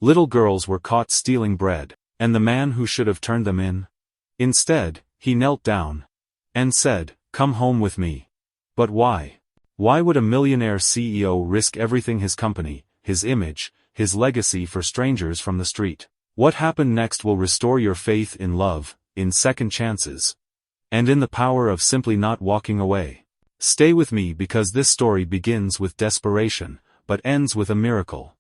Little girls were caught stealing bread, and the man who should have turned them in? Instead, he knelt down and said, "Come home with me." But why? Why would a millionaire CEO risk everything, his company, his image, his legacy, for strangers from the street? What happened next will restore your faith in love, in second chances, and in the power of simply not walking away. Stay with me because this story begins with desperation, but ends with a miracle.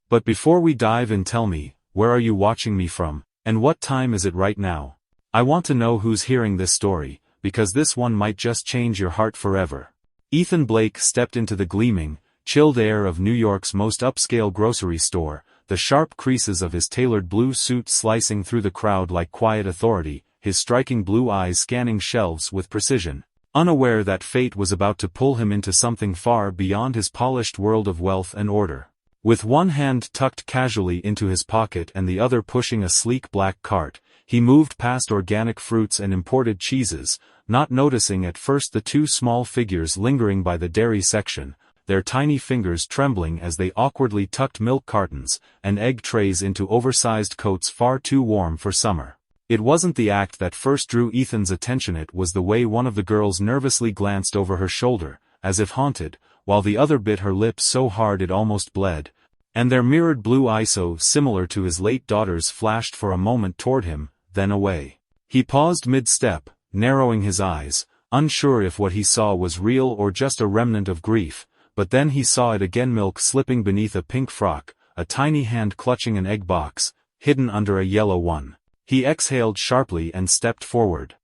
But before we dive in, tell me, where are you watching me from, and what time is it right now? I want to know who's hearing this story, because this one might just change your heart forever. Ethan Blake stepped into the gleaming, chilled air of New York's most upscale grocery store, the sharp creases of his tailored blue suit slicing through the crowd like quiet authority, his striking blue eyes scanning shelves with precision, unaware that fate was about to pull him into something far beyond his polished world of wealth and order. With one hand tucked casually into his pocket and the other pushing a sleek black cart, he moved past organic fruits and imported cheeses, not noticing at first the two small figures lingering by the dairy section, their tiny fingers trembling as they awkwardly tucked milk cartons and egg trays into oversized coats far too warm for summer. It wasn't the act that first drew Ethan's attention, it was the way one of the girls nervously glanced over her shoulder, as if haunted, while the other bit her lip so hard it almost bled, and their mirrored blue eyes so similar to his late daughter's flashed for a moment toward him, then away. He paused mid-step, narrowing his eyes, unsure if what he saw was real or just a remnant of grief, but then he saw it again, milk slipping beneath a pink frock, a tiny hand clutching an egg box, hidden under a yellow one. He exhaled sharply and stepped forward.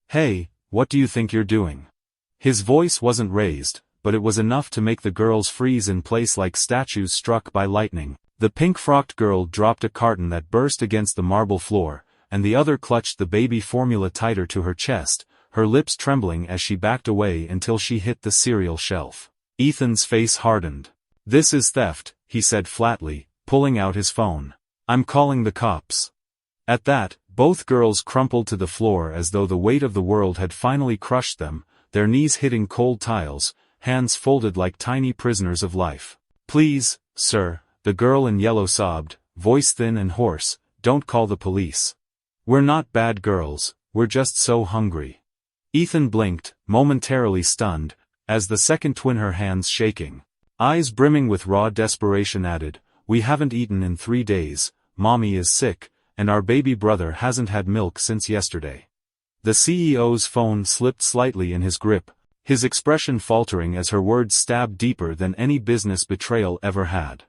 "Hey, what do you think you're doing?" His voice wasn't raised, but it was enough to make the girls freeze in place like statues struck by lightning. The pink-frocked girl dropped a carton that burst against the marble floor, and the other clutched the baby formula tighter to her chest, her lips trembling as she backed away until she hit the cereal shelf. Ethan's face hardened. "This is theft," he said flatly, pulling out his phone. "I'm calling the cops." At that, both girls crumpled to the floor as though the weight of the world had finally crushed them, their knees hitting cold tiles, hands folded like tiny prisoners of life. "Please, sir," the girl in yellow sobbed, voice thin and hoarse, "don't call the police. We're not bad girls, we're just so hungry." Ethan blinked, momentarily stunned, as the second twin, her hands shaking, eyes brimming with raw desperation, added, "We haven't eaten in 3 days, Mommy is sick, and our baby brother hasn't had milk since yesterday." The CEO's phone slipped slightly in his grip, his expression faltering as her words stabbed deeper than any business betrayal ever had.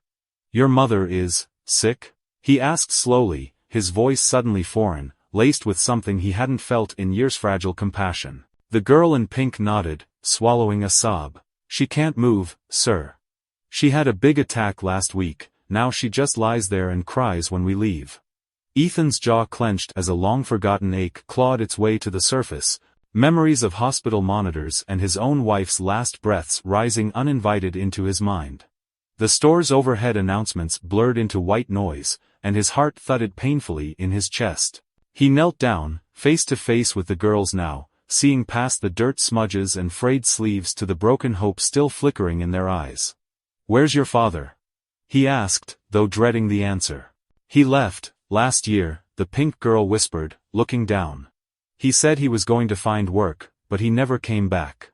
"Your mother is sick?" he asked slowly, his voice suddenly foreign, laced with something he hadn't felt in years, fragile compassion. The girl in pink nodded, swallowing a sob. "She can't move, sir. She had a big attack last week, now she just lies there and cries when we leave." Ethan's jaw clenched as a long-forgotten ache clawed its way to the surface, memories of hospital monitors and his own wife's last breaths rising uninvited into his mind. The store's overhead announcements blurred into white noise, and his heart thudded painfully in his chest. He knelt down, face to face with the girls now, seeing past the dirt smudges and frayed sleeves to the broken hope still flickering in their eyes. "Where's your father?" he asked, though dreading the answer. "He left last year," the pink girl whispered, looking down. "He said he was going to find work, but he never came back."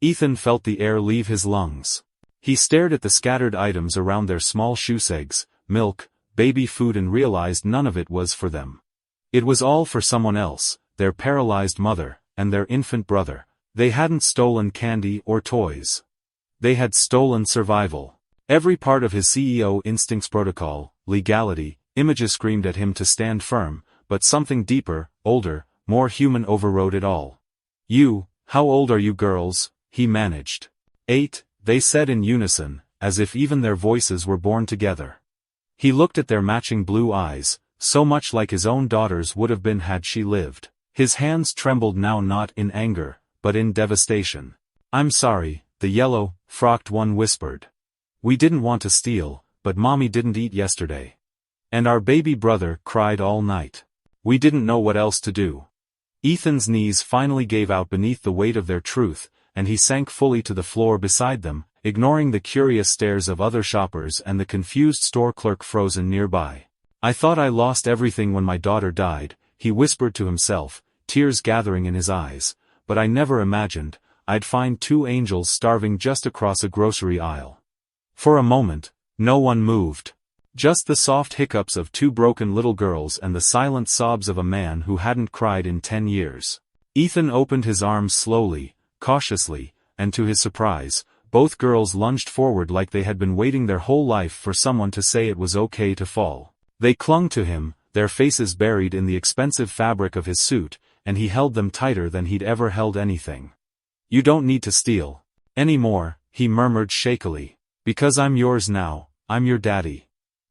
Ethan felt the air leave his lungs. He stared at the scattered items around, their small shoesags, milk, baby food, and realized none of it was for them. It was all for someone else, their paralyzed mother, and their infant brother. They hadn't stolen candy or toys. They had stolen survival. Every part of his CEO instincts, protocol, legality, images screamed at him to stand firm, but something deeper, older, more human overrode it all. How old are you girls?" he managed. 8, they said in unison, as if even their voices were born together. He looked at their matching blue eyes, so much like his own daughter's would have been had she lived. His hands trembled now, not in anger, but in devastation. "I'm sorry," the yellow-frocked one whispered. "We didn't want to steal, but Mommy didn't eat yesterday. And our baby brother cried all night. We didn't know what else to do." Ethan's knees finally gave out beneath the weight of their truth, and he sank fully to the floor beside them, ignoring the curious stares of other shoppers and the confused store clerk frozen nearby. I thought I lost everything when my daughter died, he whispered to himself, tears gathering in his eyes, but I never imagined I'd find two angels starving just across a grocery aisle. For a moment, no one moved. Just the soft hiccups of two broken little girls and the silent sobs of a man who hadn't cried in 10 years. Ethan opened his arms slowly, cautiously, and to his surprise, both girls lunged forward like they had been waiting their whole life for someone to say it was okay to fall. They clung to him, their faces buried in the expensive fabric of his suit, and he held them tighter than he'd ever held anything. You don't need to steal anymore, he murmured shakily. Because I'm yours now, I'm your daddy.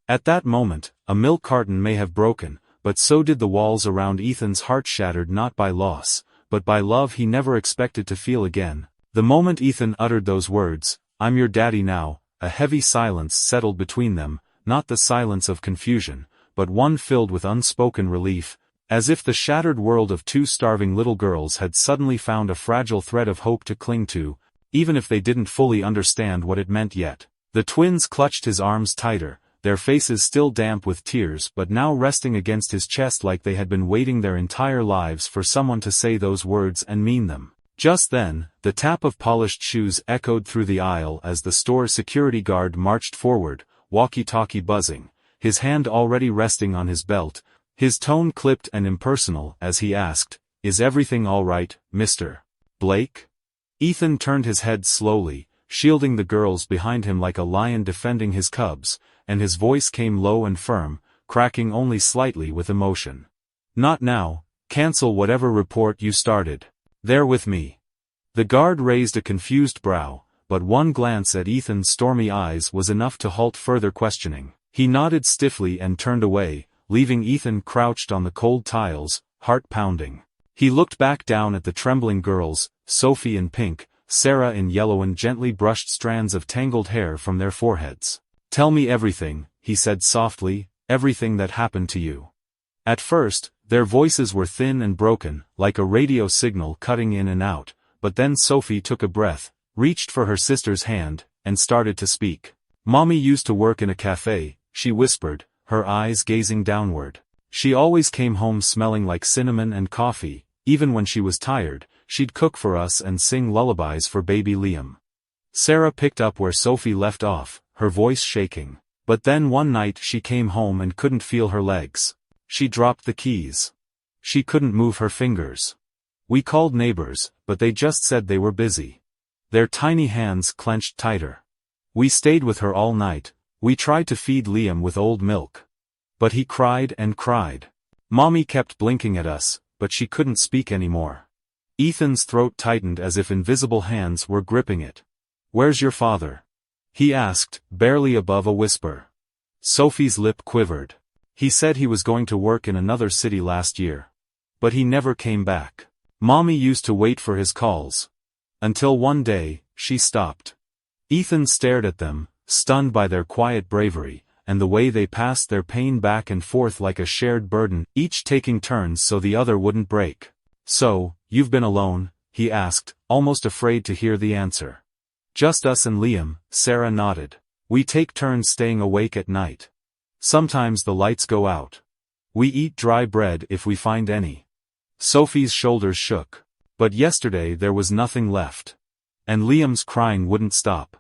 At that moment, a milk carton may have broken, but so did the walls around Ethan's heart, shattered not by loss, but by love he never expected to feel again. The moment Ethan uttered those words, "I'm your daddy now," a heavy silence settled between them, not the silence of confusion, but one filled with unspoken relief, as if the shattered world of two starving little girls had suddenly found a fragile thread of hope to cling to, even if they didn't fully understand what it meant yet. The twins clutched his arms tighter, their faces still damp with tears but now resting against his chest like they had been waiting their entire lives for someone to say those words and mean them. Just then, the tap of polished shoes echoed through the aisle as the store's security guard marched forward, walkie-talkie buzzing, his hand already resting on his belt, his tone clipped and impersonal as he asked, "Is everything all right, Mr. Blake?" Ethan turned his head slowly, shielding the girls behind him like a lion defending his cubs, and his voice came low and firm, cracking only slightly with emotion. "Not now, cancel whatever report you started. They're with me." The guard raised a confused brow, but one glance at Ethan's stormy eyes was enough to halt further questioning. He nodded stiffly and turned away, leaving Ethan crouched on the cold tiles, heart pounding. He looked back down at the trembling girls, Sophie in pink, Sarah in yellow, and gently brushed strands of tangled hair from their foreheads. "Tell me everything," he said softly, "everything that happened to you." At first, their voices were thin and broken, like a radio signal cutting in and out, but then Sophie took a breath, reached for her sister's hand, and started to speak. "Mommy used to work in a cafe," she whispered, her eyes gazing downward. "She always came home smelling like cinnamon and coffee. Even when she was tired, she'd cook for us and sing lullabies for baby Liam." Sarah picked up where Sophie left off, her voice shaking. "But then one night she came home and couldn't feel her legs. She dropped the keys. She couldn't move her fingers. We called neighbors, but they just said they were busy." Their tiny hands clenched tighter. "We stayed with her all night. We tried to feed Liam with old milk. But he cried and cried. Mommy kept blinking at us, but she couldn't speak anymore." Ethan's throat tightened as if invisible hands were gripping it. "Where's your father?" he asked, barely above a whisper. Sophie's lip quivered. "He said he was going to work in another city last year. But he never came back. Mommy used to wait for his calls. Until one day, she stopped." Ethan stared at them, stunned by their quiet bravery, and the way they passed their pain back and forth like a shared burden, each taking turns so the other wouldn't break. "So, you've been alone?" he asked, almost afraid to hear the answer. "Just us and Liam," Sarah nodded. "We take turns staying awake at night. Sometimes the lights go out. We eat dry bread if we find any." Sophie's shoulders shook. "But yesterday there was nothing left. And Liam's crying wouldn't stop."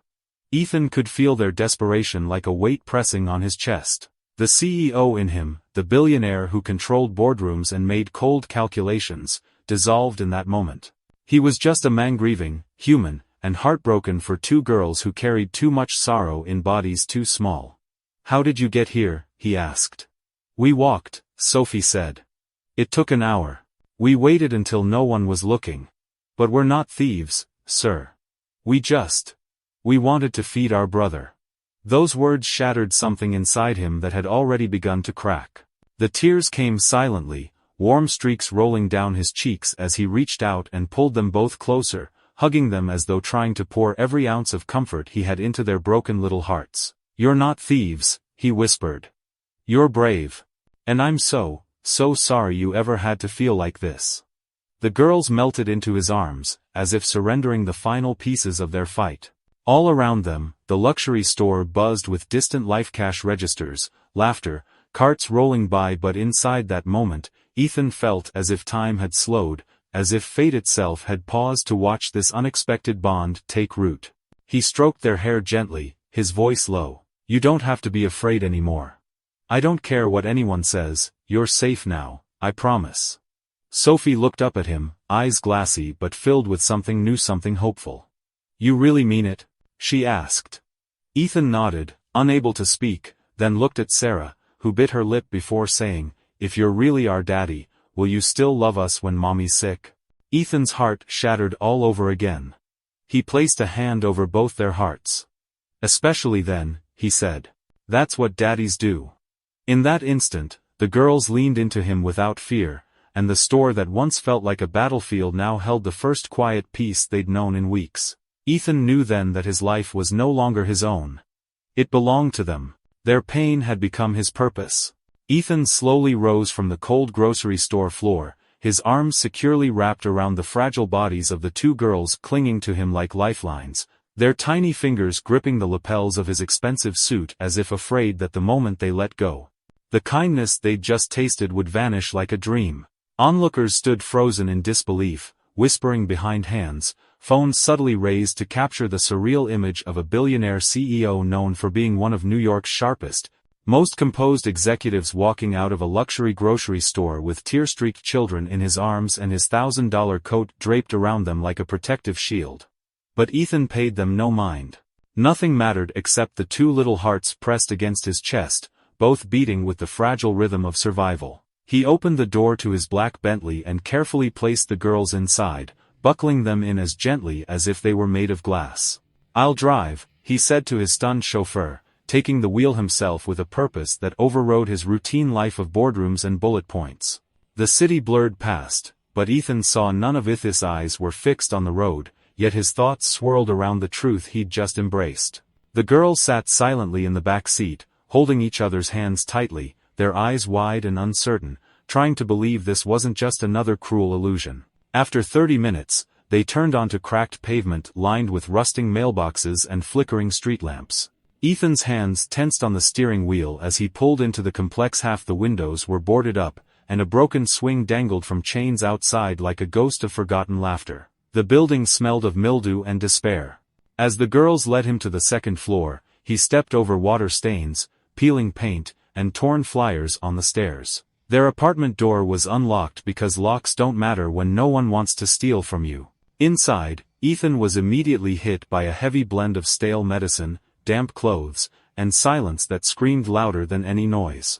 Ethan could feel their desperation like a weight pressing on his chest. The CEO in him, the billionaire who controlled boardrooms and made cold calculations, dissolved in that moment. He was just a man grieving, human, and heartbroken for two girls who carried too much sorrow in bodies too small. "How did you get here?" he asked. "We walked," Sophie said. "It took an hour. We waited until no one was looking. But we're not thieves, sir. We wanted to feed our brother." Those words shattered something inside him that had already begun to crack. The tears came silently, warm streaks rolling down his cheeks as he reached out and pulled them both closer, hugging them as though trying to pour every ounce of comfort he had into their broken little hearts. "You're not thieves," he whispered. "You're brave. And I'm so sorry you ever had to feel like this." The girls melted into his arms, as if surrendering the final pieces of their fight. All around them, the luxury store buzzed with distant life cash registers, laughter, carts rolling by, but inside that moment, Ethan felt as if time had slowed, as if fate itself had paused to watch this unexpected bond take root. He stroked their hair gently, his voice low. "You don't have to be afraid anymore. I don't care what anyone says, you're safe now, I promise." Sophie looked up at him, eyes glassy but filled with something new, something hopeful. "You really mean it?" she asked. Ethan nodded, unable to speak, then looked at Sarah, who bit her lip before saying, "If you're really our daddy, will you still love us when mommy's sick?" Ethan's heart shattered all over again. He placed a hand over both their hearts. "Especially then," he said. "That's what daddies do." In that instant, the girls leaned into him without fear, and the store that once felt like a battlefield now held the first quiet peace they'd known in weeks. Ethan knew then that his life was no longer his own. It belonged to them. Their pain had become his purpose. Ethan slowly rose from the cold grocery store floor, his arms securely wrapped around the fragile bodies of the two girls clinging to him like lifelines, their tiny fingers gripping the lapels of his expensive suit as if afraid that the moment they let go, the kindness they'd just tasted would vanish like a dream. Onlookers stood frozen in disbelief, whispering behind hands, phones subtly raised to capture the surreal image of a billionaire CEO known for being one of New York's sharpest, most composed executives walking out of a luxury grocery store with tear-streaked children in his arms and his $1,000 coat draped around them like a protective shield. But Ethan paid them no mind. Nothing mattered except the two little hearts pressed against his chest, both beating with the fragile rhythm of survival. He opened the door to his black Bentley and carefully placed the girls inside, buckling them in as gently as if they were made of glass. "I'll drive," he said to his stunned chauffeur, taking the wheel himself with a purpose that overrode his routine life of boardrooms and bullet points. The city blurred past, but Ethan saw none of it. His eyes were fixed on the road, yet his thoughts swirled around the truth he'd just embraced. The girls sat silently in the back seat, holding each other's hands tightly, their eyes wide and uncertain, trying to believe this wasn't just another cruel illusion. After 30 minutes, they turned onto cracked pavement lined with rusting mailboxes and flickering street lamps. Ethan's hands tensed on the steering wheel as he pulled into the complex. Half the windows were boarded up, and a broken swing dangled from chains outside like a ghost of forgotten laughter. The building smelled of mildew and despair. As the girls led him to the second floor, he stepped over water stains, peeling paint, and torn flyers on the stairs. Their apartment door was unlocked because locks don't matter when no one wants to steal from you. Inside, Ethan was immediately hit by a heavy blend of stale medicine, damp clothes, and silence that screamed louder than any noise.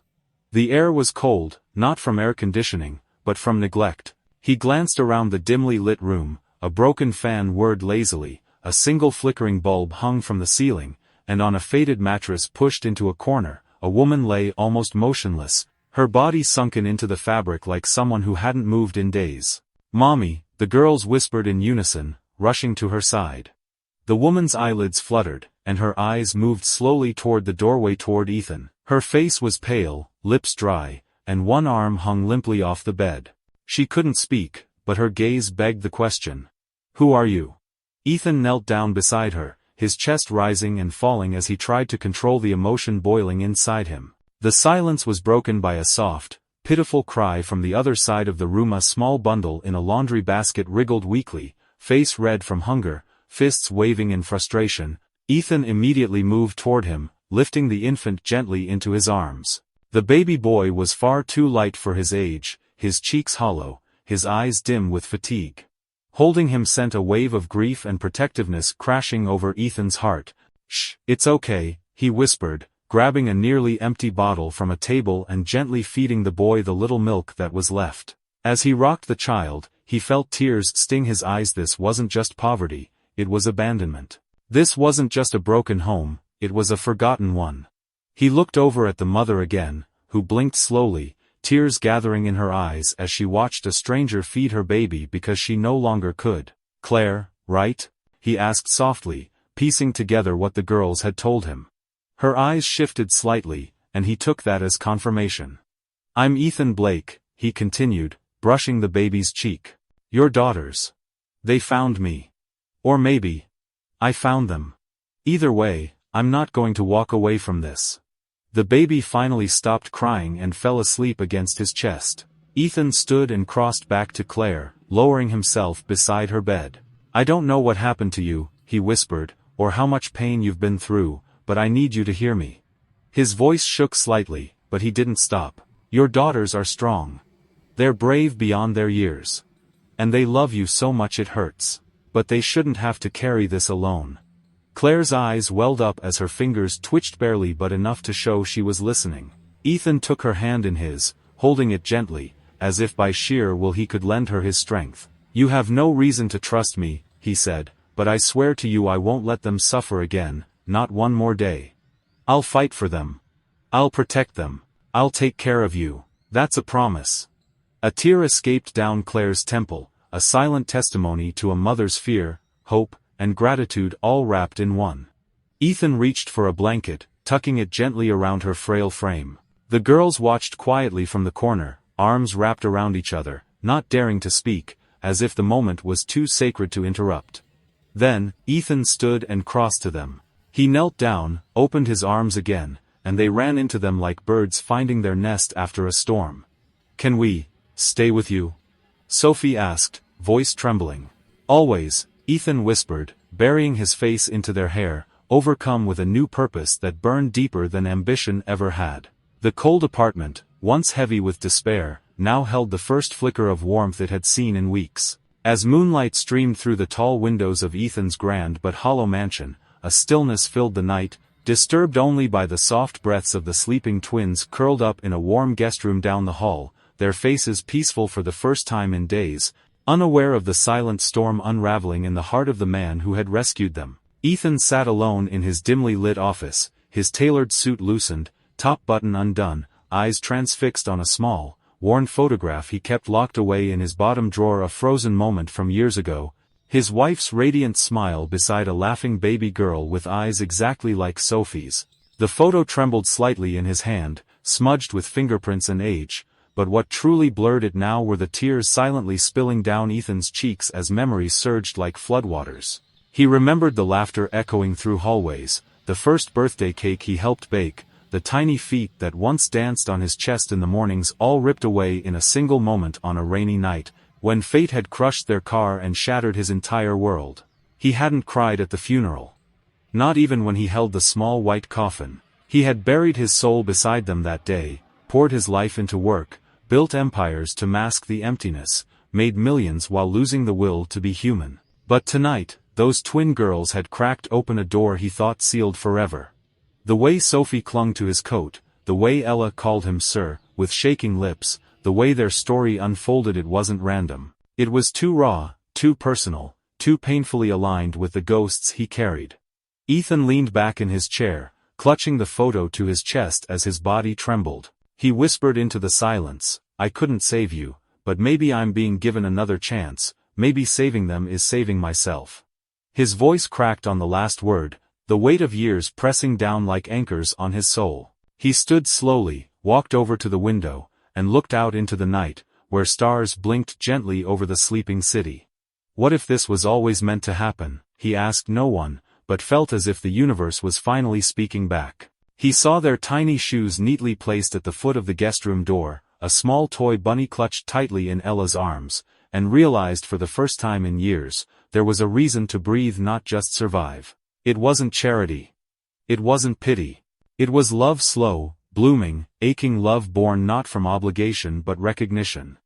The air was cold, not from air conditioning, but from neglect. He glanced around the dimly lit room, a broken fan whirred lazily, a single flickering bulb hung from the ceiling, and on a faded mattress pushed into a corner, a woman lay almost motionless, her body sunken into the fabric like someone who hadn't moved in days. "Mommy," the girls whispered in unison, rushing to her side. The woman's eyelids fluttered, and her eyes moved slowly toward the doorway toward Ethan. Her face was pale, lips dry, and one arm hung limply off the bed. She couldn't speak, but her gaze begged the question. "Who are you?" Ethan knelt down beside her, his chest rising and falling as he tried to control the emotion boiling inside him. The silence was broken by a soft, pitiful cry from the other side of the room. A small bundle in a laundry basket wriggled weakly, face red from hunger, fists waving in frustration. Ethan immediately moved toward him, lifting the infant gently into his arms. The baby boy was far too light for his age, his cheeks hollow, his eyes dim with fatigue. Holding him sent a wave of grief and protectiveness crashing over Ethan's heart. "Shh, it's okay," he whispered, grabbing a nearly empty bottle from a table and gently feeding the boy the little milk that was left. As he rocked the child, he felt tears sting his eyes. This wasn't just poverty, it was abandonment. This wasn't just a broken home, it was a forgotten one. He looked over at the mother again, who blinked slowly, tears gathering in her eyes as she watched a stranger feed her baby because she no longer could. "Claire, right?" he asked softly, piecing together what the girls had told him. Her eyes shifted slightly, and he took that as confirmation. "I'm Ethan Blake," he continued, brushing the baby's cheek. "Your daughters. They found me. Or maybe I found them. Either way, I'm not going to walk away from this." The baby finally stopped crying and fell asleep against his chest. Ethan stood and crossed back to Claire, lowering himself beside her bed. "I don't know what happened to you," he whispered, "or how much pain you've been through, but I need you to hear me." His voice shook slightly, but he didn't stop. "Your daughters are strong. They're brave beyond their years. And they love you so much it hurts. But they shouldn't have to carry this alone." Claire's eyes welled up as her fingers twitched barely but enough to show she was listening. Ethan took her hand in his, holding it gently, as if by sheer will he could lend her his strength. "You have no reason to trust me," he said, "but I swear to you I won't let them suffer again, not one more day. I'll fight for them. I'll protect them. I'll take care of you. That's a promise." A tear escaped down Claire's temple, a silent testimony to a mother's fear, hope, and gratitude all wrapped in one. Ethan reached for a blanket, tucking it gently around her frail frame. The girls watched quietly from the corner, arms wrapped around each other, not daring to speak, as if the moment was too sacred to interrupt. Then, Ethan stood and crossed to them. He knelt down, opened his arms again, and they ran into them like birds finding their nest after a storm. "Can we stay with you?" Sophie asked, voice trembling. "Always," Ethan whispered, burying his face into their hair, overcome with a new purpose that burned deeper than ambition ever had. The cold apartment, once heavy with despair, now held the first flicker of warmth it had seen in weeks. As moonlight streamed through the tall windows of Ethan's grand but hollow mansion, a stillness filled the night, disturbed only by the soft breaths of the sleeping twins curled up in a warm guest room down the hall, their faces peaceful for the first time in days, unaware of the silent storm unraveling in the heart of the man who had rescued them. Ethan sat alone in his dimly lit office, his tailored suit loosened, top button undone, eyes transfixed on a small, worn photograph he kept locked away in his bottom drawer, a frozen moment from years ago, his wife's radiant smile beside a laughing baby girl with eyes exactly like Sophie's. The photo trembled slightly in his hand, smudged with fingerprints and age, but what truly blurred it now were the tears silently spilling down Ethan's cheeks as memories surged like floodwaters. He remembered the laughter echoing through hallways, the first birthday cake he helped bake, the tiny feet that once danced on his chest in the mornings, all ripped away in a single moment on a rainy night, when fate had crushed their car and shattered his entire world. He hadn't cried at the funeral. Not even when he held the small white coffin. He had buried his soul beside them that day, poured his life into work, built empires to mask the emptiness, made millions while losing the will to be human. But tonight, those twin girls had cracked open a door he thought sealed forever. The way Sophie clung to his coat, the way Ella called him sir, with shaking lips, the way their story unfolded, it wasn't random. It was too raw, too personal, too painfully aligned with the ghosts he carried. Ethan leaned back in his chair, clutching the photo to his chest as his body trembled. He whispered into the silence, "I couldn't save you, but maybe I'm being given another chance, maybe saving them is saving myself." His voice cracked on the last word, the weight of years pressing down like anchors on his soul. He stood slowly, walked over to the window, and looked out into the night, where stars blinked gently over the sleeping city. What if this was always meant to happen? He asked no one, but felt as if the universe was finally speaking back. He saw their tiny shoes neatly placed at the foot of the guest room door, a small toy bunny clutched tightly in Ella's arms, and realized for the first time in years, there was a reason to breathe, not just survive. It wasn't charity. It wasn't pity. It was love, slow, blooming, aching love born not from obligation but recognition.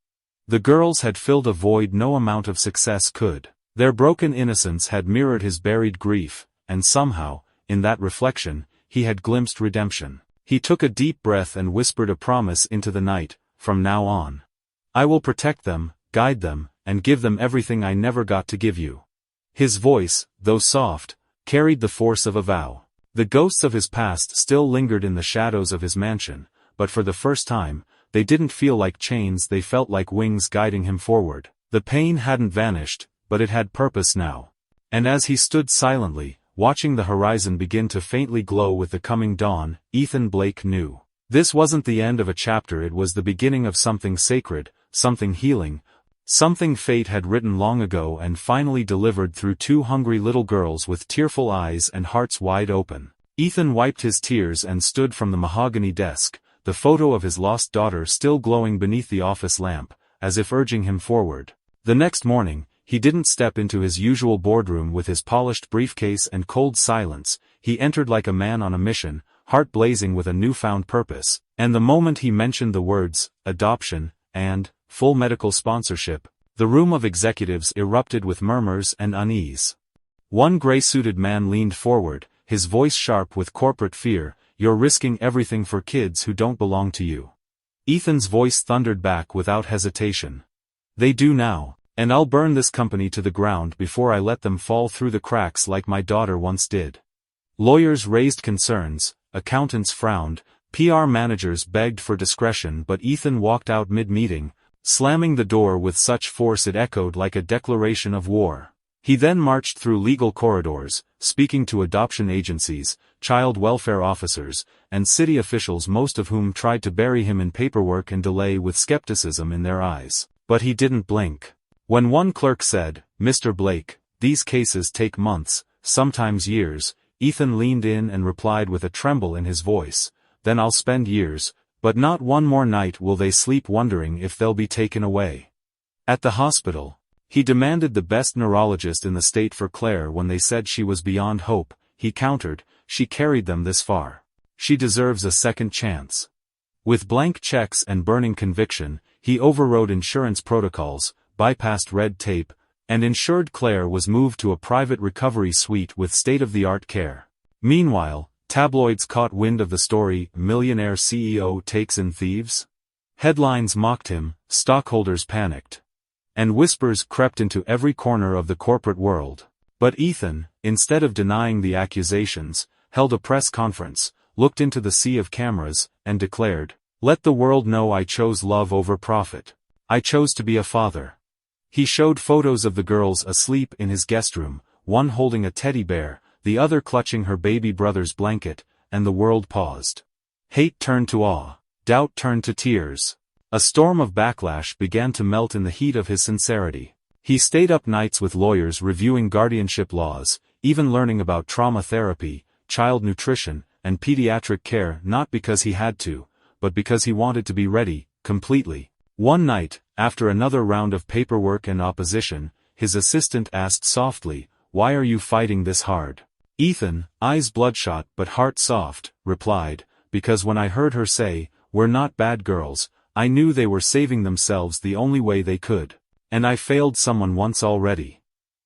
The girls had filled a void no amount of success could. Their broken innocence had mirrored his buried grief, and somehow, in that reflection, he had glimpsed redemption. He took a deep breath and whispered a promise into the night, "From now on, I will protect them, guide them, and give them everything I never got to give you." His voice, though soft, carried the force of a vow. The ghosts of his past still lingered in the shadows of his mansion, but for the first time, they didn't feel like chains, they felt like wings guiding him forward. The pain hadn't vanished, but it had purpose now. And as he stood silently, watching the horizon begin to faintly glow with the coming dawn, Ethan Blake knew. This wasn't the end of a chapter, it was the beginning of something sacred, something healing, something fate had written long ago and finally delivered through two hungry little girls with tearful eyes and hearts wide open. Ethan wiped his tears and stood from the mahogany desk, the photo of his lost daughter still glowing beneath the office lamp, as if urging him forward. The next morning, he didn't step into his usual boardroom with his polished briefcase and cold silence. He entered like a man on a mission, heart blazing with a newfound purpose, and the moment he mentioned the words, adoption, and full medical sponsorship, the room of executives erupted with murmurs and unease. One gray-suited man leaned forward, his voice sharp with corporate fear, "You're risking everything for kids who don't belong to you." Ethan's voice thundered back without hesitation. "They do now, and I'll burn this company to the ground before I let them fall through the cracks like my daughter once did." Lawyers raised concerns, accountants frowned, PR managers begged for discretion, but Ethan walked out mid-meeting, slamming the door with such force it echoed like a declaration of war. He then marched through legal corridors, speaking to adoption agencies, child welfare officers, and city officials, most of whom tried to bury him in paperwork and delay with skepticism in their eyes. But he didn't blink. When one clerk said, "Mr. Blake, these cases take months, sometimes years," Ethan leaned in and replied with a tremble in his voice, "Then I'll spend years, but not one more night will they sleep wondering if they'll be taken away." At the hospital, he demanded the best neurologist in the state for Claire. When they said she was beyond hope, he countered, "She carried them this far. She deserves a second chance." With blank checks and burning conviction, he overrode insurance protocols, bypassed red tape, and ensured Claire was moved to a private recovery suite with state-of-the-art care. Meanwhile, tabloids caught wind of the story, "Millionaire CEO takes in thieves." Headlines mocked him, stockholders panicked, and whispers crept into every corner of the corporate world. But Ethan, instead of denying the accusations, held a press conference, looked into the sea of cameras, and declared, "Let the world know I chose love over profit. I chose to be a father." He showed photos of the girls asleep in his guest room, one holding a teddy bear, the other clutching her baby brother's blanket, and the world paused. Hate turned to awe. Doubt turned to tears. A storm of backlash began to melt in the heat of his sincerity. He stayed up nights with lawyers reviewing guardianship laws, even learning about trauma therapy, child nutrition, and pediatric care, not because he had to, but because he wanted to be ready, completely. One night, after another round of paperwork and opposition, his assistant asked softly, "Why are you fighting this hard?" Ethan, eyes bloodshot but heart soft, replied, "Because when I heard her say, 'We're not bad girls,' I knew they were saving themselves the only way they could. And I failed someone once already."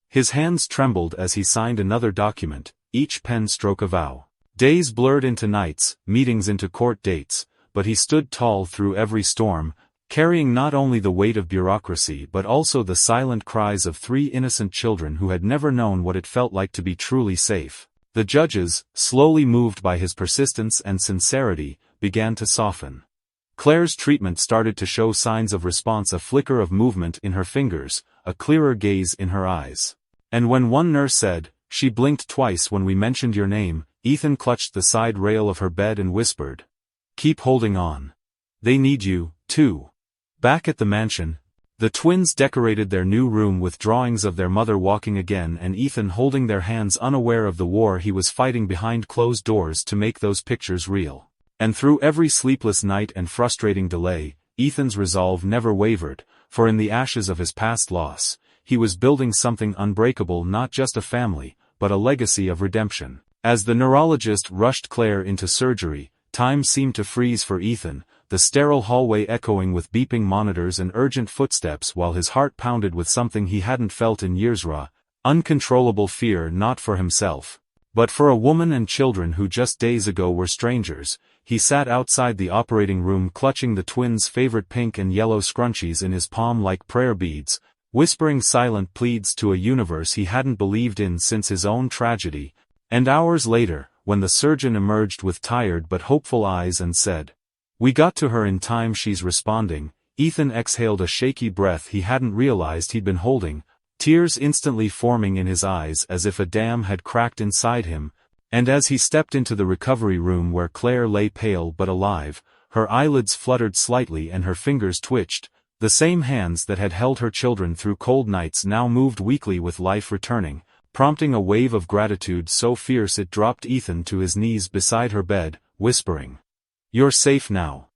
His hands trembled as he signed another document, each pen stroke a vow. Days blurred into nights, meetings into court dates, but he stood tall through every storm, carrying not only the weight of bureaucracy but also the silent cries of 3 innocent children who had never known what it felt like to be truly safe. The judges, slowly moved by his persistence and sincerity, began to soften. Claire's treatment started to show signs of response, a flicker of movement in her fingers, a clearer gaze in her eyes. And when one nurse said, "She blinked twice when we mentioned your name," Ethan clutched the side rail of her bed and whispered, "Keep holding on. They need you, too." Back at the mansion, the twins decorated their new room with drawings of their mother walking again and Ethan holding their hands, unaware of the war he was fighting behind closed doors to make those pictures real. And through every sleepless night and frustrating delay, Ethan's resolve never wavered, for in the ashes of his past loss, he was building something unbreakable, not just a family, but a legacy of redemption. As the neurologist rushed Claire into surgery, time seemed to freeze for Ethan, the sterile hallway echoing with beeping monitors and urgent footsteps, while his heart pounded with something he hadn't felt in years, uncontrollable fear, not for himself, but for a woman and children who just days ago were strangers. He sat outside the operating room clutching the twins' favorite pink and yellow scrunchies in his palm like prayer beads, whispering silent pleads to a universe he hadn't believed in since his own tragedy. And hours later, when the surgeon emerged with tired but hopeful eyes and said, "We got to her in time, she's responding," Ethan exhaled a shaky breath he hadn't realized he'd been holding, tears instantly forming in his eyes as if a dam had cracked inside him. And as he stepped into the recovery room where Claire lay pale but alive, her eyelids fluttered slightly and her fingers twitched, the same hands that had held her children through cold nights now moved weakly with life returning, prompting a wave of gratitude so fierce it dropped Ethan to his knees beside her bed, whispering, "You're safe now."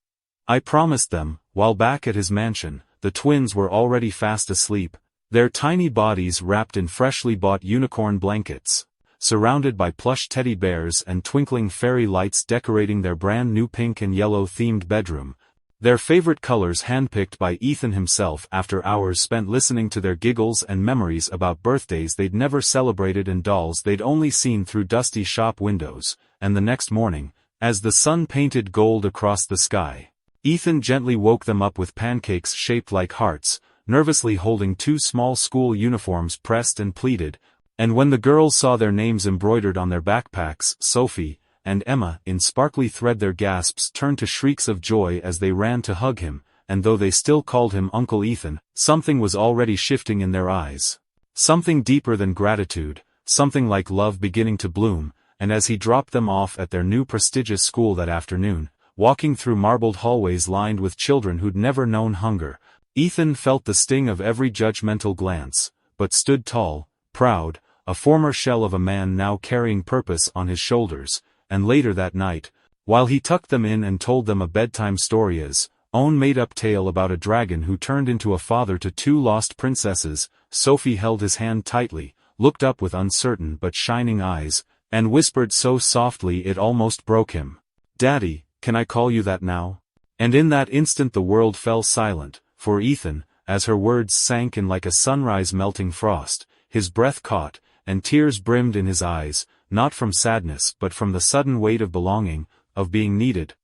I promised them. While back at his mansion, the twins were already fast asleep, their tiny bodies wrapped in freshly bought unicorn blankets, surrounded by plush teddy bears and twinkling fairy lights decorating their brand new pink and yellow themed bedroom, their favorite colors handpicked by Ethan himself after hours spent listening to their giggles and memories about birthdays they'd never celebrated and dolls they'd only seen through dusty shop windows. And the next morning, as the sun painted gold across the sky, Ethan gently woke them up with pancakes shaped like hearts, nervously holding two small school uniforms pressed and pleated, and when the girls saw their names embroidered on their backpacks, Sophie and Emma in sparkly thread, their gasps turned to shrieks of joy as they ran to hug him, and though they still called him Uncle Ethan, something was already shifting in their eyes. Something deeper than gratitude, something like love beginning to bloom, and as he dropped them off at their new prestigious school that afternoon, walking through marbled hallways lined with children who'd never known hunger, Ethan felt the sting of every judgmental glance, but stood tall, proud, a former shell of a man now carrying purpose on his shoulders. And later that night, while he tucked them in and told them a bedtime story, his own made-up tale about a dragon who turned into a father to two lost princesses, Sophie held his hand tightly, looked up with uncertain but shining eyes, and whispered so softly it almost broke him, "Daddy, can I call you that now?" And in that instant the world fell silent, for Ethan, as her words sank in like a sunrise melting frost, his breath caught, and tears brimmed in his eyes, not from sadness but from the sudden weight of belonging, of being needed,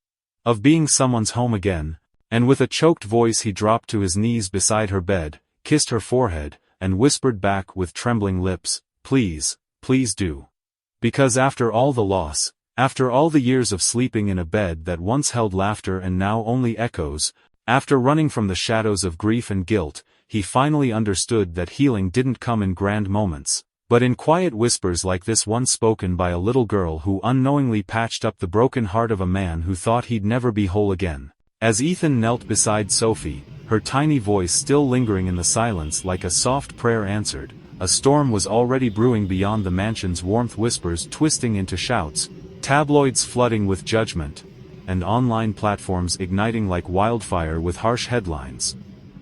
of being someone's home again, and with a choked voice he dropped to his knees beside her bed, kissed her forehead, and whispered back with trembling lips, "Please, please do. Because after all the loss, after all the years of sleeping in a bed that once held laughter and now only echoes, after running from the shadows of grief and guilt, he finally understood that healing didn't come in grand moments, but in quiet whispers like this one spoken by a little girl who unknowingly patched up the broken heart of a man who thought he'd never be whole again." As Ethan knelt beside Sophie, her tiny voice still lingering in the silence like a soft prayer answered, a storm was already brewing beyond the mansion's warmth, whispers twisting into shouts, tabloids flooding with judgment, and online platforms igniting like wildfire with harsh headlines.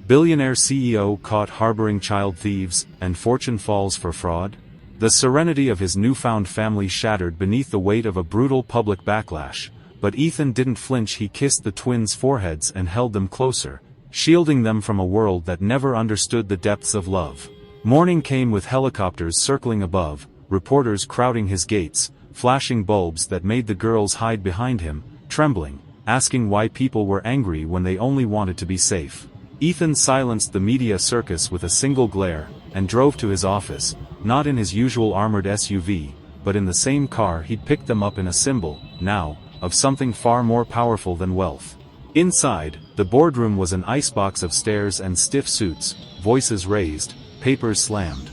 Billionaire CEO caught harboring child thieves, and fortune falls for fraud? The serenity of his newfound family shattered beneath the weight of a brutal public backlash, but Ethan didn't flinch. He kissed the twins' foreheads and held them closer, shielding them from a world that never understood the depths of love. Morning came with helicopters circling above, reporters crowding his gates, flashing bulbs that made the girls hide behind him, trembling, asking why people were angry when they only wanted to be safe. Ethan silenced the media circus with a single glare, and drove to his office, not in his usual armored SUV, but in the same car he'd picked them up in, a symbol, now, of something far more powerful than wealth. Inside, the boardroom was an icebox of stares and stiff suits, voices raised, papers slammed.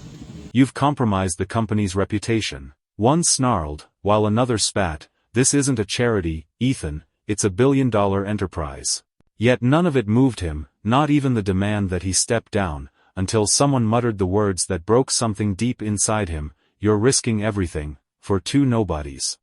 "You've compromised the company's reputation." One snarled, while another spat, "This isn't a charity, Ethan, it's a billion-dollar enterprise." Yet none of it moved him, not even the demand that he step down, until someone muttered the words that broke something deep inside him, "You're risking everything, for two nobodies."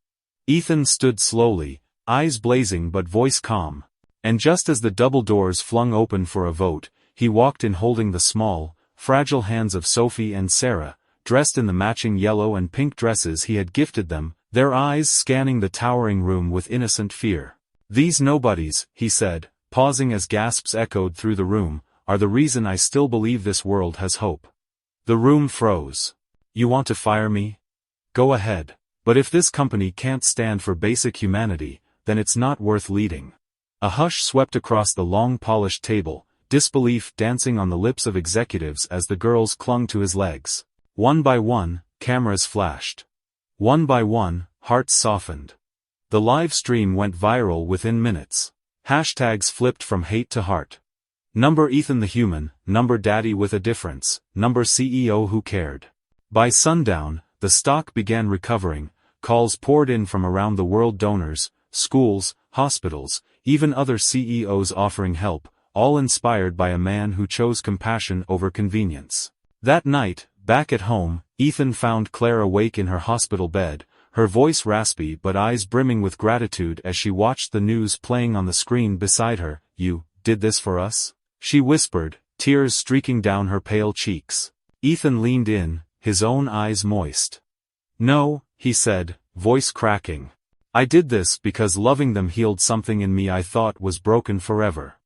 Ethan stood slowly, eyes blazing but voice calm. And just as the double doors flung open for a vote, he walked in holding the small, fragile hands of Sophie and Sarah, dressed in the matching yellow and pink dresses he had gifted them, their eyes scanning the towering room with innocent fear. "These nobodies," he said, pausing as gasps echoed through the room, "are the reason I still believe this world has hope." The room froze. "You want to fire me? Go ahead. But if this company can't stand for basic humanity, then it's not worth leading." A hush swept across the long polished table, disbelief dancing on the lips of executives as the girls clung to his legs. One by one, cameras flashed. One by one, hearts softened. The live stream went viral within minutes. Hashtags flipped from hate to heart. Number Ethan the human, number Daddy with a difference, number CEO who cared. By sundown, the stock began recovering, calls poured in from around the world, donors, schools, hospitals, even other CEOs offering help, all inspired by a man who chose compassion over convenience. That night, back at home, Ethan found Claire awake in her hospital bed, her voice raspy but eyes brimming with gratitude as she watched the news playing on the screen beside her. "You did this for us?" she whispered, tears streaking down her pale cheeks. Ethan leaned in, his own eyes moist. "No," he said, voice cracking. "I did this because loving them healed something in me I thought was broken forever."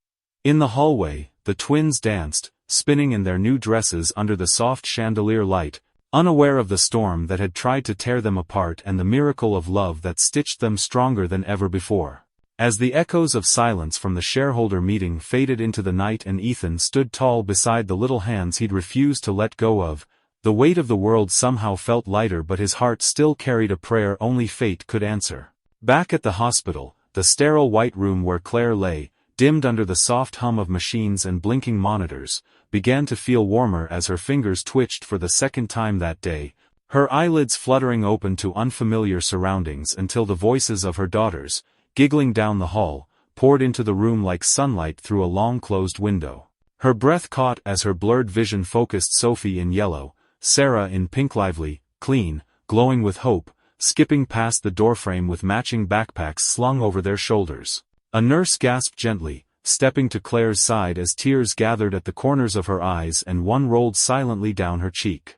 In the hallway, the twins danced, spinning in their new dresses under the soft chandelier light, unaware of the storm that had tried to tear them apart and the miracle of love that stitched them stronger than ever before. As the echoes of silence from the shareholder meeting faded into the night and Ethan stood tall beside the little hands he'd refused to let go of, the weight of the world somehow felt lighter, but his heart still carried a prayer only fate could answer. Back at the hospital, the sterile white room where Claire lay, dimmed under the soft hum of machines and blinking monitors, began to feel warmer as her fingers twitched for the second time that day, her eyelids fluttering open to unfamiliar surroundings until the voices of her daughters, giggling down the hall, poured into the room like sunlight through a long-closed window. Her breath caught as her blurred vision focused Sophie in yellow, Sarah in pink, lively, clean, glowing with hope, skipping past the doorframe with matching backpacks slung over their shoulders. A nurse gasped gently, stepping to Claire's side as tears gathered at the corners of her eyes and one rolled silently down her cheek.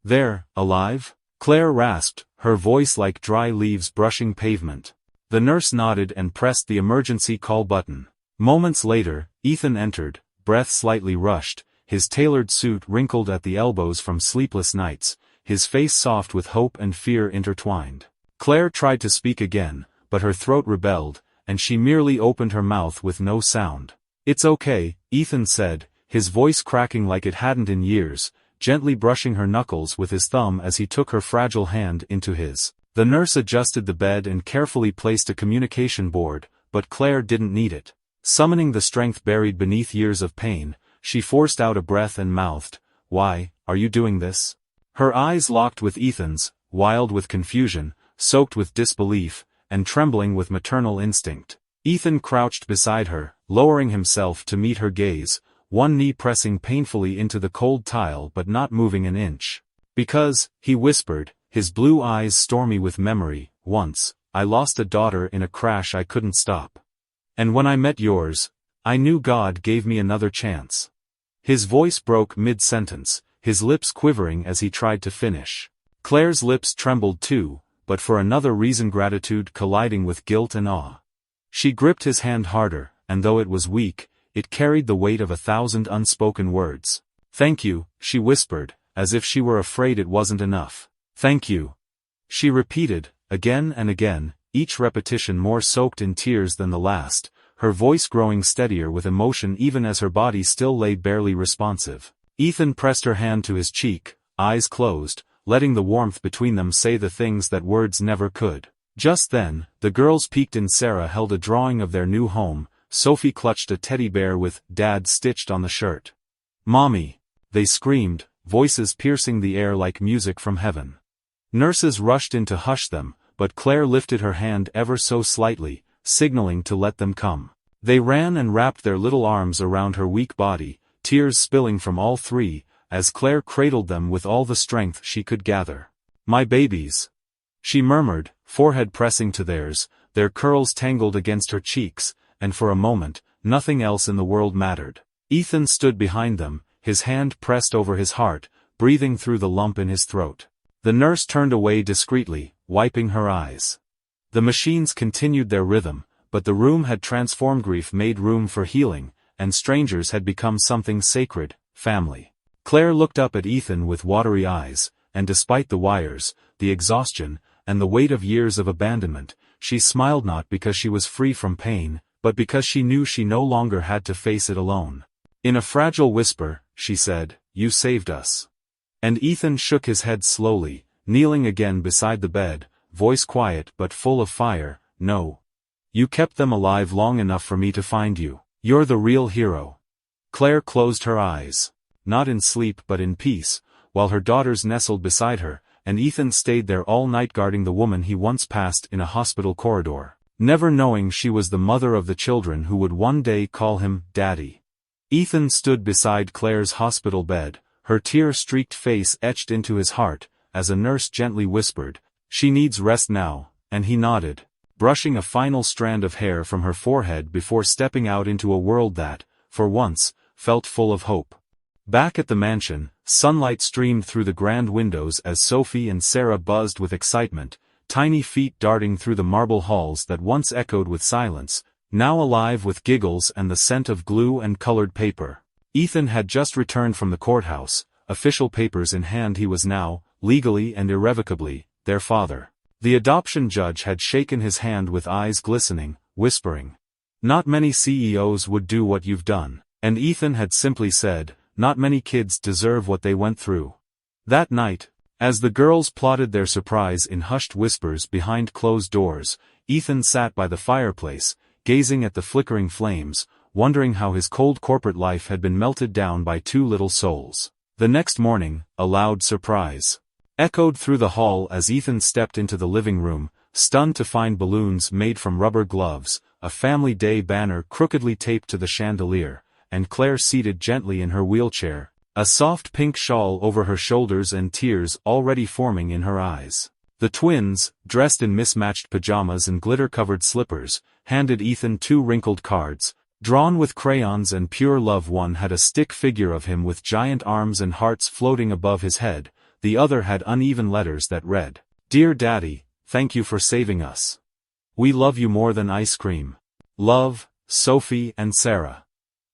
"They're alive?" Claire rasped, her voice like dry leaves brushing pavement. The nurse nodded and pressed the emergency call button. Moments later, Ethan entered, breath slightly rushed, his tailored suit wrinkled at the elbows from sleepless nights, his face soft with hope and fear intertwined. Claire tried to speak again, but her throat rebelled, and she merely opened her mouth with no sound. "It's okay," Ethan said, his voice cracking like it hadn't in years, gently brushing her knuckles with his thumb as he took her fragile hand into his. The nurse adjusted the bed and carefully placed a communication board, but Claire didn't need it. Summoning the strength buried beneath years of pain, she forced out a breath and mouthed, "Why are you doing this?" Her eyes locked with Ethan's, wild with confusion, soaked with disbelief, and trembling with maternal instinct. Ethan crouched beside her, lowering himself to meet her gaze, one knee pressing painfully into the cold tile but not moving an inch. "Because," he whispered, his blue eyes stormy with memory, "once, I lost a daughter in a crash I couldn't stop. And when I met yours, I knew God gave me another chance." His voice broke mid-sentence, his lips quivering as he tried to finish. Claire's lips trembled too, but for another reason, gratitude colliding with guilt and awe. She gripped his hand harder, and though it was weak, it carried the weight of 1,000 unspoken words. "Thank you," she whispered, as if she were afraid it wasn't enough. "Thank you," she repeated, again and again, each repetition more soaked in tears than the last, her voice growing steadier with emotion even as her body still lay barely responsive. Ethan pressed her hand to his cheek, eyes closed, letting the warmth between them say the things that words never could. Just then, the girls peeked in. Sarah held a drawing of their new home, Sophie clutched a teddy bear with "Dad" stitched on the shirt. "Mommy!" they screamed, voices piercing the air like music from heaven. Nurses rushed in to hush them, but Claire lifted her hand ever so slightly, signaling to let them come. They ran and wrapped their little arms around her weak body, tears spilling from all three, as Claire cradled them with all the strength she could gather. "My babies," she murmured, forehead pressing to theirs, their curls tangled against her cheeks, and for a moment, nothing else in the world mattered. Ethan stood behind them, his hand pressed over his heart, breathing through the lump in his throat. The nurse turned away discreetly, wiping her eyes. The machines continued their rhythm, but the room had transformed. Grief made room for healing, and strangers had become something sacred, family. Claire looked up at Ethan with watery eyes, and despite the wires, the exhaustion, and the weight of years of abandonment, she smiled not because she was free from pain, but because she knew she no longer had to face it alone. In a fragile whisper, she said, "You saved us." And Ethan shook his head slowly, kneeling again beside the bed, voice quiet but full of fire, "No. You kept them alive long enough for me to find you. You're the real hero." Claire closed her eyes. Not in sleep but in peace, while her daughters nestled beside her, and Ethan stayed there all night guarding the woman he once passed in a hospital corridor, never knowing she was the mother of the children who would one day call him Daddy. Ethan stood beside Claire's hospital bed, her tear-streaked face etched into his heart, as a nurse gently whispered, "She needs rest now," and he nodded, brushing a final strand of hair from her forehead before stepping out into a world that, for once, felt full of hope. Back at the mansion, sunlight streamed through the grand windows as Sophie and Sarah buzzed with excitement, tiny feet darting through the marble halls that once echoed with silence, now alive with giggles and the scent of glue and colored paper. Ethan had just returned from the courthouse, official papers in hand. He was now, legally and irrevocably, their father. The adoption judge had shaken his hand with eyes glistening, whispering, "Not many CEOs would do what you've done," and Ethan had simply said, "Not many kids deserve what they went through." That night, as the girls plotted their surprise in hushed whispers behind closed doors, Ethan sat by the fireplace, gazing at the flickering flames, wondering how his cold corporate life had been melted down by two little souls. The next morning, a loud surprise echoed through the hall as Ethan stepped into the living room, stunned to find balloons made from rubber gloves, a Family Day banner crookedly taped to the chandelier, and Claire seated gently in her wheelchair, a soft pink shawl over her shoulders and tears already forming in her eyes. The twins, dressed in mismatched pajamas and glitter-covered slippers, handed Ethan two wrinkled cards, drawn with crayons and pure love. One had a stick figure of him with giant arms and hearts floating above his head, the other had uneven letters that read, "Dear Daddy, thank you for saving us. We love you more than ice cream. Love, Sophie and Sarah."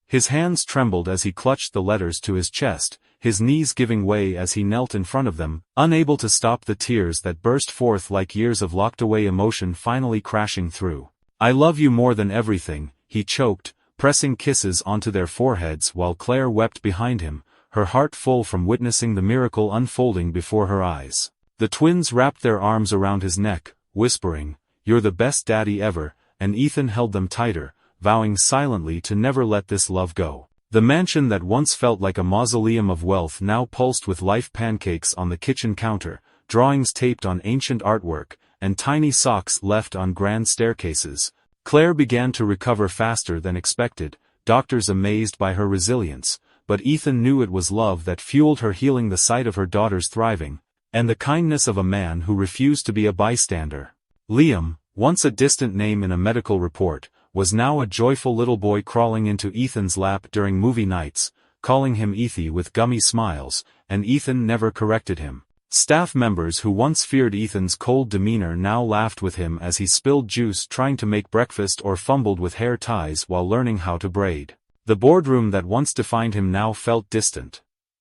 His hands trembled as he clutched the letters to his chest, his knees giving way as he knelt in front of them, unable to stop the tears that burst forth like years of locked-away emotion finally crashing through. "I love you more than everything," he choked, pressing kisses onto their foreheads while Claire wept behind him, her heart full from witnessing the miracle unfolding before her eyes. The twins wrapped their arms around his neck, whispering, "You're the best daddy ever," and Ethan held them tighter, vowing silently to never let this love go. The mansion that once felt like a mausoleum of wealth now pulsed with life. Pancakes on the kitchen counter, drawings taped on ancient artwork, and tiny socks left on grand staircases. Claire began to recover faster than expected, doctors amazed by her resilience, but Ethan knew it was love that fueled her healing, the sight of her daughters thriving, and the kindness of a man who refused to be a bystander. Liam, once a distant name in a medical report, was now a joyful little boy crawling into Ethan's lap during movie nights, calling him Ethy with gummy smiles, and Ethan never corrected him. Staff members who once feared Ethan's cold demeanor now laughed with him as he spilled juice trying to make breakfast or fumbled with hair ties while learning how to braid. The boardroom that once defined him now felt distant.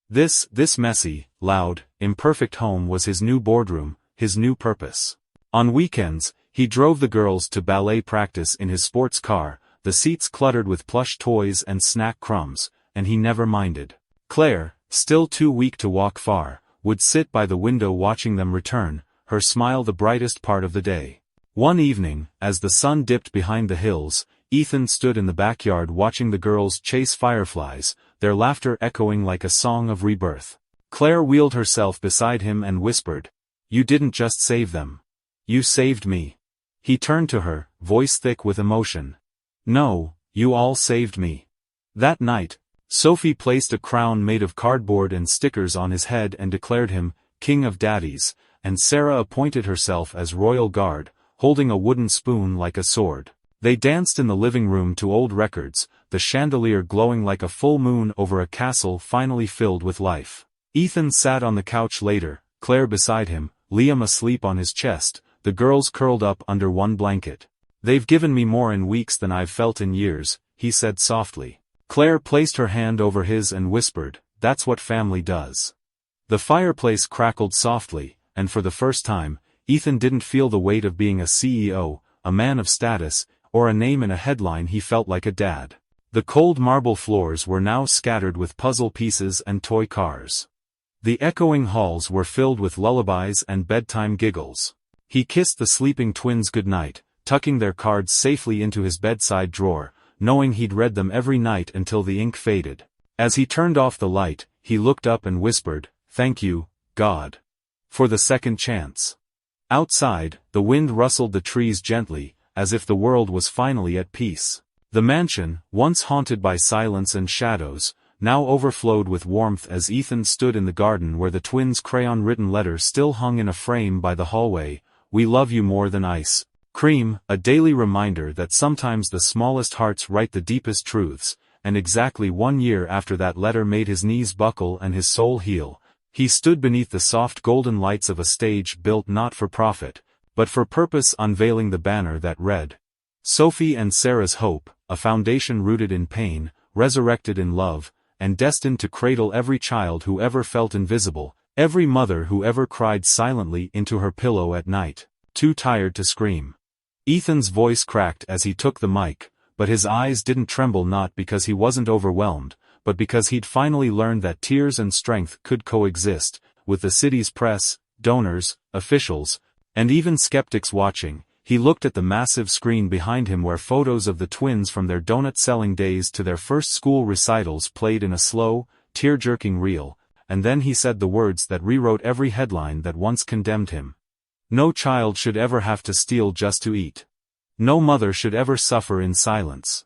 This messy, loud, imperfect home was his new boardroom, his new purpose. On weekends, he drove the girls to ballet practice in his sports car, the seats cluttered with plush toys and snack crumbs, and he never minded. Claire, still too weak to walk far, would sit by the window watching them return, her smile the brightest part of the day. One evening, as the sun dipped behind the hills, Ethan stood in the backyard watching the girls chase fireflies, their laughter echoing like a song of rebirth. Claire wheeled herself beside him and whispered, "You didn't just save them. You saved me." He turned to her, voice thick with emotion. "No, you all saved me." That night, Sophie placed a crown made of cardboard and stickers on his head and declared him King of Daddies, and Sarah appointed herself as royal guard, holding a wooden spoon like a sword. They danced in the living room to old records, the chandelier glowing like a full moon over a castle finally filled with life. Ethan sat on the couch later, Claire beside him, Liam asleep on his chest, the girls curled up under one blanket. "They've given me more in weeks than I've felt in years," he said softly. Claire placed her hand over his and whispered, "That's what family does." The fireplace crackled softly, and for the first time, Ethan didn't feel the weight of being a CEO, a man of status, or a name in a headline. He felt like a dad. The cold marble floors were now scattered with puzzle pieces and toy cars. The echoing halls were filled with lullabies and bedtime giggles. He kissed the sleeping twins goodnight, tucking their cards safely into his bedside drawer, knowing he'd read them every night until the ink faded. As he turned off the light, he looked up and whispered, "Thank you, God, for the second chance." Outside, the wind rustled the trees gently, as if the world was finally at peace. The mansion, once haunted by silence and shadows, now overflowed with warmth as Ethan stood in the garden where the twins' crayon-written letter still hung in a frame by the hallway. "We love you more than ice cream," a daily reminder that sometimes the smallest hearts write the deepest truths, and exactly 1 year after that letter made his knees buckle and his soul heal, he stood beneath the soft golden lights of a stage built not for profit, but for purpose, unveiling the banner that read, "Sophie and Sarah's Hope, a foundation rooted in pain, resurrected in love, and destined to cradle every child who ever felt invisible, every mother who ever cried silently into her pillow at night, too tired to scream." Ethan's voice cracked as he took the mic, but his eyes didn't tremble, not because he wasn't overwhelmed, but because he'd finally learned that tears and strength could coexist, with the city's press, donors, officials, and even skeptics watching. He looked at the massive screen behind him where photos of the twins from their donut-selling days to their first school recitals played in a slow, tear-jerking reel, and then he said the words that rewrote every headline that once condemned him. "No child should ever have to steal just to eat. No mother should ever suffer in silence,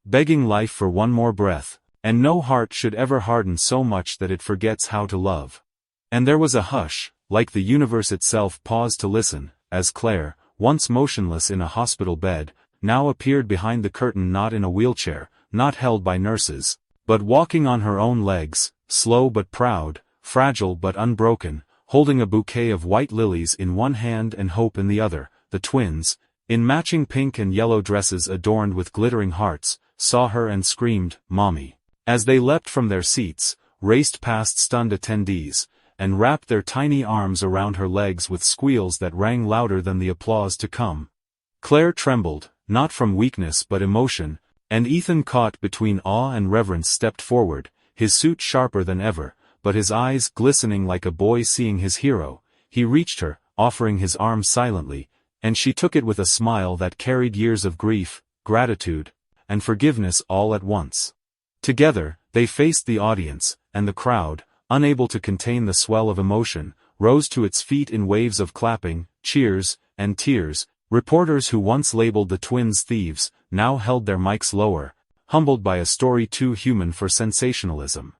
begging life for one more breath, and no heart should ever harden so much that it forgets how to love." And there was a hush, like the universe itself paused to listen, as Claire, once motionless in a hospital bed, now appeared behind the curtain, not in a wheelchair, not held by nurses, but walking on her own legs, slow but proud, fragile but unbroken, holding a bouquet of white lilies in one hand and hope in the other. The twins, in matching pink and yellow dresses adorned with glittering hearts, saw her and screamed, "Mommy," as they leapt from their seats, raced past stunned attendees, and wrapped their tiny arms around her legs with squeals that rang louder than the applause to come. Claire trembled, not from weakness but emotion, and Ethan, caught between awe and reverence, stepped forward, his suit sharper than ever, but his eyes glistening like a boy seeing his hero. He reached her, offering his arm silently, and she took it with a smile that carried years of grief, gratitude, and forgiveness all at once. Together, they faced the audience, and the crowd, unable to contain the swell of emotion, rose to its feet in waves of clapping, cheers, and tears. Reporters who once labeled the twins thieves, now held their mics lower, humbled by a story too human for sensationalism.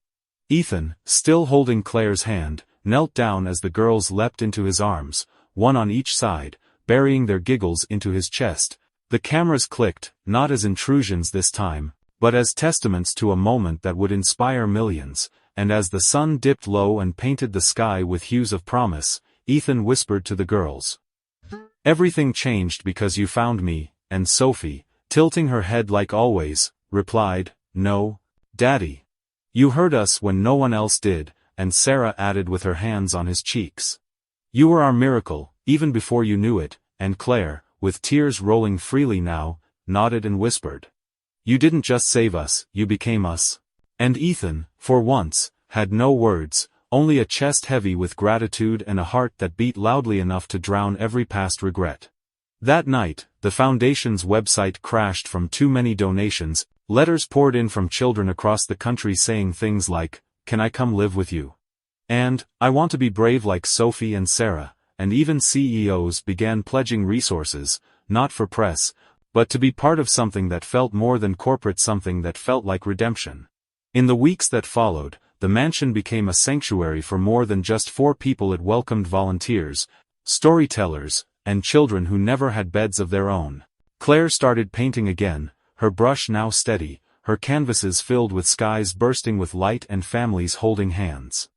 Ethan, still holding Claire's hand, knelt down as the girls leapt into his arms, one on each side, burying their giggles into his chest. The cameras clicked, not as intrusions this time, but as testaments to a moment that would inspire millions, and as the sun dipped low and painted the sky with hues of promise, Ethan whispered to the girls, "Everything changed because you found me," and Sophie, tilting her head like always, replied, "No, Daddy. You heard us when no one else did," and Sarah added with her hands on his cheeks, "You were our miracle, even before you knew it," and Claire, with tears rolling freely now, nodded and whispered, "You didn't just save us, you became us." And Ethan, for once, had no words, only a chest heavy with gratitude and a heart that beat loudly enough to drown every past regret. That night, the Foundation's website crashed from too many donations. Letters poured in from children across the country saying things like, "Can I come live with you?" and "I want to be brave like Sophie and Sarah," and even CEOs began pledging resources, not for press, but to be part of something that felt more than corporate, something that felt like redemption. In the weeks that followed, the mansion became a sanctuary for more than just 4 people. It welcomed volunteers, storytellers, and children who never had beds of their own. Claire started painting again, her brush now steady, her canvases filled with skies bursting with light and families holding hands.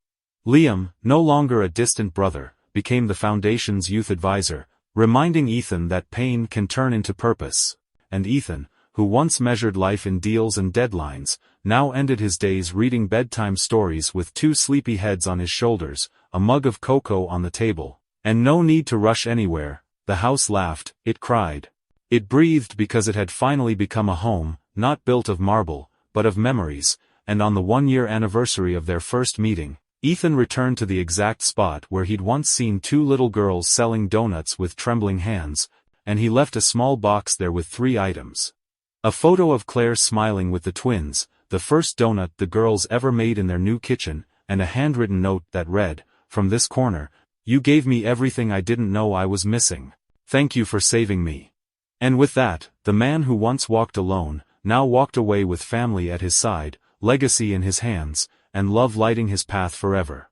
Liam, no longer a distant brother, became the Foundation's youth advisor, reminding Ethan that pain can turn into purpose. And Ethan, who once measured life in deals and deadlines, now ended his days reading bedtime stories with 2 sleepy heads on his shoulders, a mug of cocoa on the table, and no need to rush anywhere. The house laughed, it cried. It breathed because it had finally become a home, not built of marble, but of memories, and on the 1-year anniversary of their first meeting, Ethan returned to the exact spot where he'd once seen 2 little girls selling donuts with trembling hands, and he left a small box there with 3 items. A photo of Claire smiling with the twins, the first donut the girls ever made in their new kitchen, and a handwritten note that read, "From this corner, you gave me everything I didn't know I was missing. Thank you for saving me." And with that, the man who once walked alone, now walked away with family at his side, legacy in his hands, and love lighting his path forever.